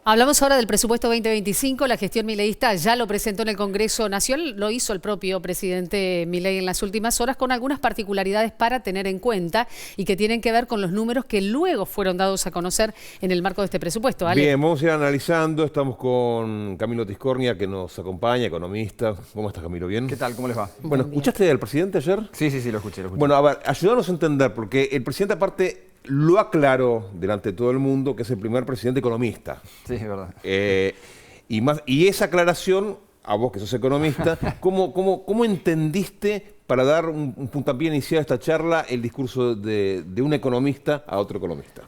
Hablamos ahora del presupuesto 2025. La gestión mileísta ya lo presentó en el Congreso Nacional, lo hizo el propio presidente Milei en las últimas horas, con algunas particularidades para tener en cuenta y que tienen que ver con los números que luego fueron dados a conocer en el marco de este presupuesto. ¿Vale? Bien, vamos a ir analizando. Estamos con Camilo Tiscornia, que nos acompaña, economista. ¿Cómo estás, Camilo? ¿Bien? ¿Qué tal? ¿Cómo les va? Bueno, ¿escuchaste al presidente ayer? Sí, lo escuché. Bueno, a ver, ayúdanos a entender, porque el presidente aparte lo aclaró delante de todo el mundo que es el primer presidente economista. Sí, es verdad. Y esa aclaración, a vos que sos economista, ¿cómo entendiste, para dar un puntapié inicial a esta charla, el discurso de un economista a otro economista?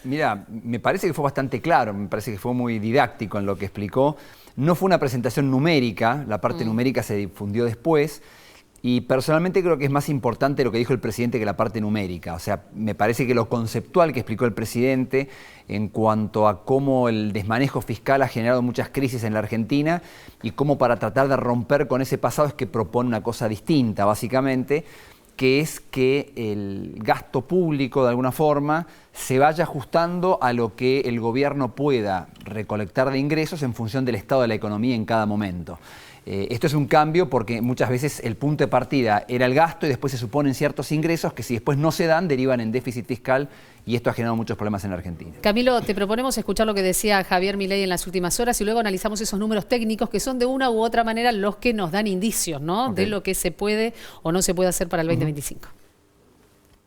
Mira, me parece que fue bastante claro, me parece que fue muy didáctico en lo que explicó. No fue una presentación numérica, la parte numérica se difundió después. Y personalmente creo que es más importante lo que dijo el presidente que la parte numérica. O sea, me parece que lo conceptual que explicó el presidente en cuanto a cómo el desmanejo fiscal ha generado muchas crisis en la Argentina y cómo para tratar de romper con ese pasado es que propone una cosa distinta, básicamente, que es que el gasto público, de alguna forma, se vaya ajustando a lo que el gobierno pueda recolectar de ingresos en función del estado de la economía en cada momento. Esto es un cambio porque muchas veces el punto de partida era el gasto y después se suponen ciertos ingresos que si después no se dan derivan en déficit fiscal y esto ha generado muchos problemas en la Argentina. Camilo, te proponemos escuchar lo que decía Javier Milei en las últimas horas y luego analizamos esos números técnicos que son de una u otra manera los que nos dan indicios, ¿no? De lo que se puede o no se puede hacer para el 2025.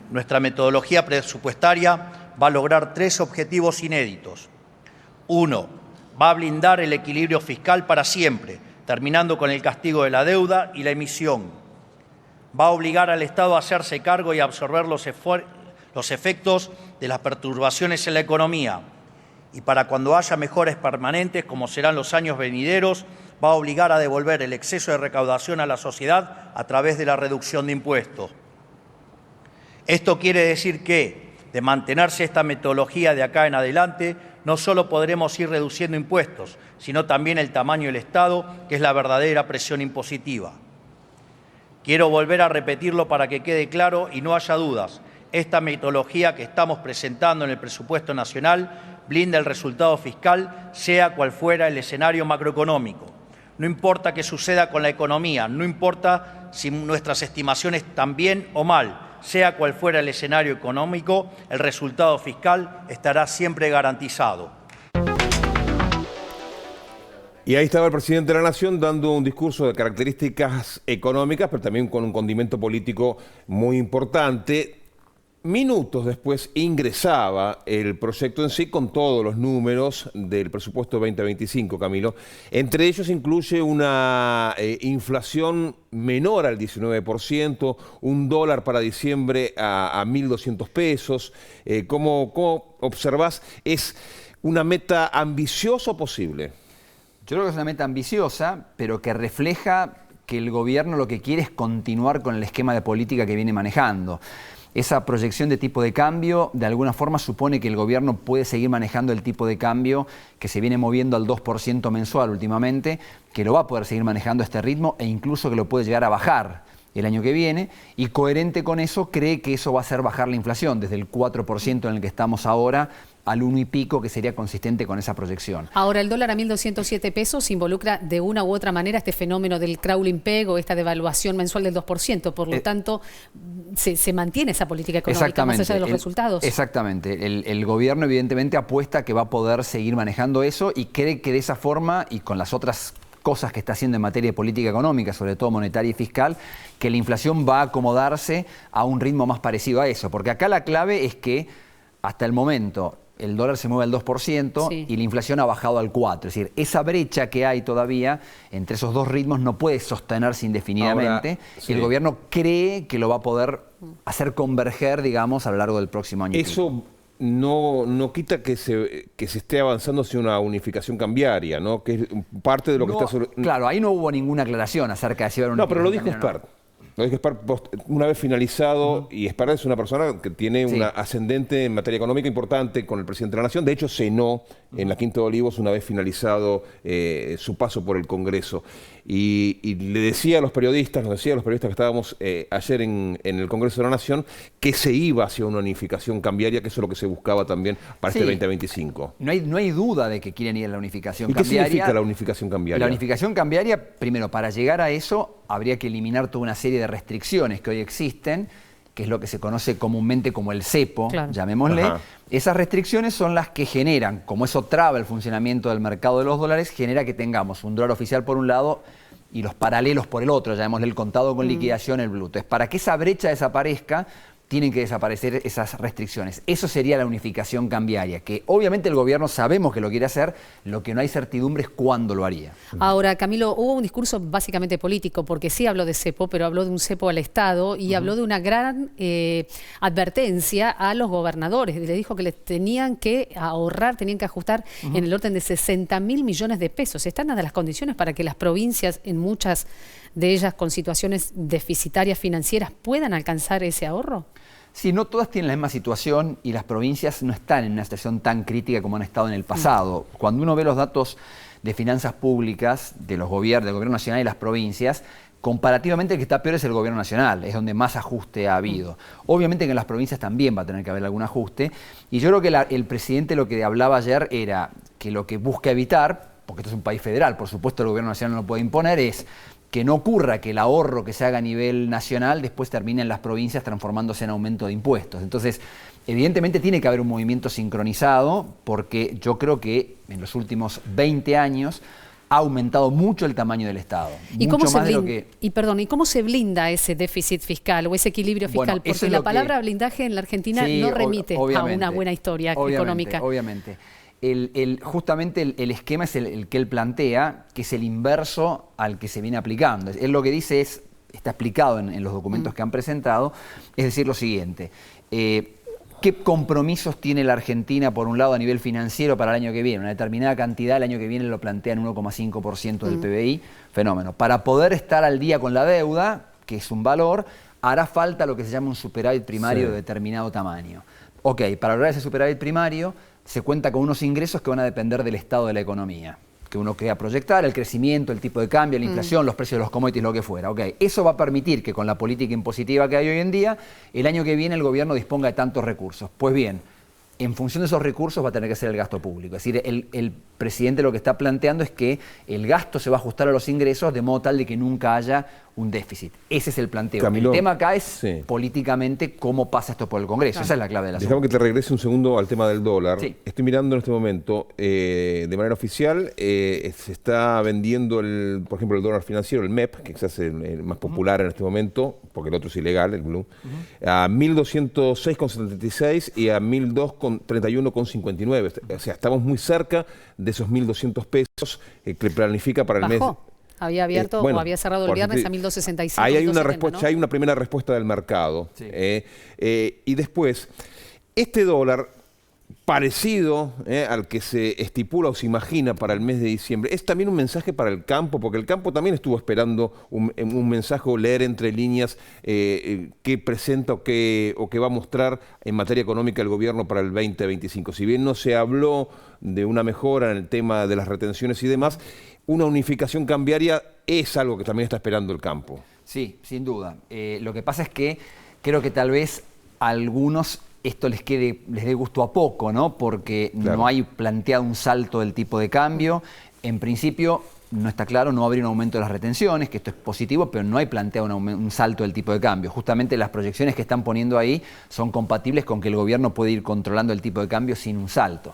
Nuestra metodología presupuestaria va a lograr 3 objetivos inéditos. 1. Va a blindar el equilibrio fiscal para siempre, terminando con el castigo de la deuda y la emisión. Va a obligar al Estado a hacerse cargo y a absorber los efectos de las perturbaciones en la economía. Y para cuando haya mejoras permanentes, como serán los años venideros, va a obligar a devolver el exceso de recaudación a la sociedad a través de la reducción de impuestos. Esto quiere decir que, de mantenerse esta metodología de acá en adelante, no solo podremos ir reduciendo impuestos, sino también el tamaño del Estado, que es la verdadera presión impositiva. Quiero volver a repetirlo para que quede claro y no haya dudas. Esta metodología que estamos presentando en el presupuesto nacional blinda el resultado fiscal, sea cual fuera el escenario macroeconómico. No importa qué suceda con la economía, no importa si nuestras estimaciones están bien o mal, sea cual fuera el escenario económico, el resultado fiscal estará siempre garantizado. Y ahí estaba el presidente de la Nación dando un discurso de características económicas, pero también con un condimento político muy importante. Minutos después ingresaba el proyecto en sí con todos los números del presupuesto 2025, Camilo. Entre ellos incluye una inflación menor al 19%, un dólar para diciembre a 1.200 pesos. ¿Cómo observás? ¿Es una meta ambiciosa o posible? Yo creo que es una meta ambiciosa, pero que refleja que el gobierno lo que quiere es continuar con el esquema de política que viene manejando. Esa proyección de tipo de cambio, de alguna forma, supone que el gobierno puede seguir manejando el tipo de cambio que se viene moviendo al 2% mensual últimamente, que lo va a poder seguir manejando a este ritmo e incluso que lo puede llegar a bajar el año que viene, y coherente con eso cree que eso va a hacer bajar la inflación desde el 4% en el que estamos ahora al 1 y pico, que sería consistente con esa proyección. Ahora, el dólar a 1.207 pesos involucra de una u otra manera este fenómeno del crawling peg o esta devaluación mensual del 2%. Por lo tanto, se mantiene esa política económica más allá de los resultados. Exactamente. El gobierno evidentemente apuesta que va a poder seguir manejando eso y cree que de esa forma y con las otras cosas que está haciendo en materia de política económica, sobre todo monetaria y fiscal, que la inflación va a acomodarse a un ritmo más parecido a eso. Porque acá la clave es que hasta el momento el dólar se mueve al 2% y la inflación ha bajado al 4%. Es decir, esa brecha que hay todavía entre esos dos ritmos no puede sostenerse indefinidamente. Ahora, y el gobierno cree que lo va a poder hacer converger, digamos, a lo largo del próximo año. Eso no quita que se esté avanzando hacia una unificación cambiaria, ¿no? Que es parte de lo que está sobre... Claro, ahí no hubo ninguna aclaración acerca de si era una No, pero lo dijo Spert. Una vez finalizado, y Espar es una persona que tiene una ascendente en materia económica importante con el presidente de la Nación. De hecho, cenó en la Quinta de Olivos una vez finalizado su paso por el Congreso. Y le decía a los periodistas, nos decía a los periodistas que estábamos ayer en el Congreso de la Nación, que se iba hacia una unificación cambiaria, que eso es lo que se buscaba también para este 2025. No hay duda de que quieren ir a la unificación cambiaria. ¿Y qué significa la unificación cambiaria? La unificación cambiaria, primero, para llegar a eso, habría que eliminar toda una serie de restricciones que hoy existen, que es lo que se conoce comúnmente como el cepo, llamémosle. Ajá. Esas restricciones son las que generan, como eso traba el funcionamiento del mercado de los dólares, genera que tengamos un dólar oficial por un lado y los paralelos por el otro, llamémosle el contado con liquidación, el blue. Entonces, para que esa brecha desaparezca, tienen que desaparecer esas restricciones. Eso sería la unificación cambiaria, que obviamente el gobierno sabemos que lo quiere hacer, lo que no hay certidumbre es cuándo lo haría. Ahora, Camilo, hubo un discurso básicamente político, porque sí habló de cepo, pero habló de un cepo al Estado y habló de una gran advertencia a los gobernadores. Le dijo que les tenían que ahorrar, tenían que ajustar en el orden de 60.000 millones de pesos. ¿Están dadas las condiciones para que las provincias, en muchas de ellas con situaciones deficitarias financieras, puedan alcanzar ese ahorro? Sí, no todas tienen la misma situación y las provincias no están en una situación tan crítica como han estado en el pasado. Cuando uno ve los datos de finanzas públicas de los gobiernos, del gobierno nacional y las provincias, comparativamente el que está peor es el gobierno nacional, es donde más ajuste ha habido. Obviamente que en las provincias también va a tener que haber algún ajuste, y yo creo que el presidente lo que hablaba ayer era que lo que busca evitar, porque esto es un país federal, por supuesto el gobierno nacional no lo puede imponer, es que no ocurra que el ahorro que se haga a nivel nacional después termine en las provincias transformándose en aumento de impuestos. Entonces, evidentemente tiene que haber un movimiento sincronizado, porque yo creo que en los últimos 20 años ha aumentado mucho el tamaño del Estado. ¿Y cómo se blinda ese déficit fiscal o ese equilibrio fiscal? Porque la palabra blindaje en la Argentina no remite a una buena historia económica. Obviamente. Justamente el esquema es el que él plantea, que es el inverso al que se viene aplicando. Él lo que dice está explicado en los documentos que han presentado, es decir, lo siguiente. ¿Qué compromisos tiene la Argentina, por un lado, a nivel financiero para el año que viene? Una determinada cantidad, el año que viene lo plantea en 1,5% del PBI, fenómeno. Para poder estar al día con la deuda, que es un valor, hará falta lo que se llama un superávit primario de determinado tamaño. Ok, para lograr ese superávit primario, se cuenta con unos ingresos que van a depender del estado de la economía, que uno queda proyectar, el crecimiento, el tipo de cambio, la inflación, los precios de los commodities, lo que fuera. Okay. Eso va a permitir que con la política impositiva que hay hoy en día, el año que viene el gobierno disponga de tantos recursos. Pues bien, en función de esos recursos va a tener que ser el gasto público. Es decir, el presidente lo que está planteando es que el gasto se va a ajustar a los ingresos de modo tal de que nunca haya un déficit. Ese es el planteo. Camilo, el tema acá es políticamente cómo pasa esto por el Congreso. Esa es la clave de la Déjame que te regrese un segundo al tema del dólar. Sí. Estoy mirando en este momento, de manera oficial, se está vendiendo, por ejemplo, el dólar financiero, el MEP, que se hace el más popular en este momento, porque el otro es ilegal, el blue, a 1.206,76 y a 1.231,59. O sea, estamos muy cerca de esos 1.200 pesos que planifica para el mes. Había abierto o había cerrado el viernes a 1.265. Ahí hay una respuesta, ¿no? Hay una primera respuesta del mercado. Sí. Y después, este dólar parecido al que se estipula o se imagina para el mes de diciembre, es también un mensaje para el campo, porque el campo también estuvo esperando un mensaje o leer entre líneas qué presenta o qué va a mostrar en materia económica el gobierno para el 2025. Si bien no se habló de una mejora en el tema de las retenciones y demás, una unificación cambiaria es algo que también está esperando el campo. Sí, sin duda. Lo que pasa es que creo que tal vez a algunos esto les dé gusto a poco, ¿no? Porque no hay planteado un salto del tipo de cambio. En principio, no está claro, no va a haber un aumento de las retenciones, que esto es positivo, pero no hay planteado un salto del tipo de cambio. Justamente las proyecciones que están poniendo ahí son compatibles con que el gobierno puede ir controlando el tipo de cambio sin un salto.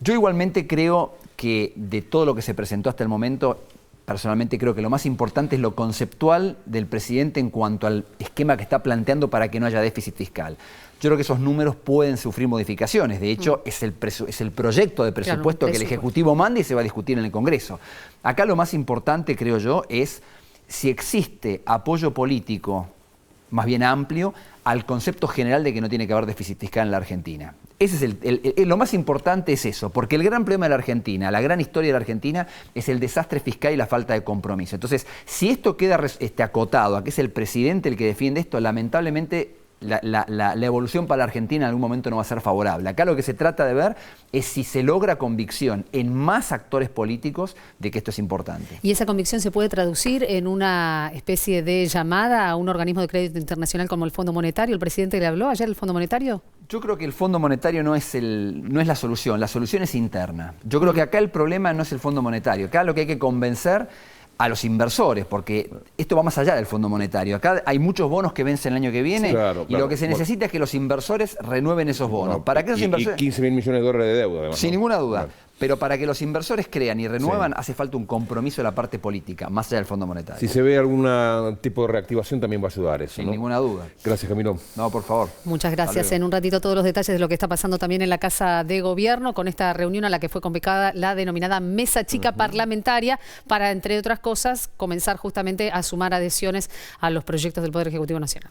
Yo igualmente creo que de todo lo que se presentó hasta el momento, personalmente creo que lo más importante es lo conceptual del presidente en cuanto al esquema que está planteando para que no haya déficit fiscal. Yo creo que esos números pueden sufrir modificaciones. De hecho, es el proyecto de presupuesto que el Ejecutivo manda y se va a discutir en el Congreso. Acá lo más importante, creo yo, es si existe apoyo político más bien amplio al concepto general de que no tiene que haber déficit fiscal en la Argentina. Ese es lo más importante es eso, porque el gran problema de la Argentina, la gran historia de la Argentina, es el desastre fiscal y la falta de compromiso. Entonces, si esto queda acotado a que es el presidente el que defiende esto, lamentablemente la evolución para la Argentina en algún momento no va a ser favorable. Acá lo que se trata de ver es si se logra convicción en más actores políticos de que esto es importante. ¿Y esa convicción se puede traducir en una especie de llamada a un organismo de crédito internacional como el Fondo Monetario? ¿El presidente le habló ayer del Fondo Monetario? Yo creo que el Fondo Monetario no es la solución es interna. Yo creo que acá el problema no es el Fondo Monetario. Acá lo que hay que convencer a los inversores, porque esto va más allá del Fondo Monetario. Acá hay muchos bonos que vencen el año que viene, y lo que se necesita es que los inversores renueven esos bonos. ¿Para que esos inversores? Y 15.000 millones de dólares de deuda, además. Sin ninguna duda. Pero para que los inversores crean y renuevan, hace falta un compromiso de la parte política, más allá del Fondo Monetario. Si se ve algún tipo de reactivación, también va a ayudar eso, Sin ninguna duda. Gracias, Camilo. No, por favor. Muchas gracias. En un ratito todos los detalles de lo que está pasando también en la Casa de Gobierno, con esta reunión a la que fue convocada la denominada Mesa Chica Parlamentaria, para, entre otras cosas, comenzar justamente a sumar adhesiones a los proyectos del Poder Ejecutivo Nacional.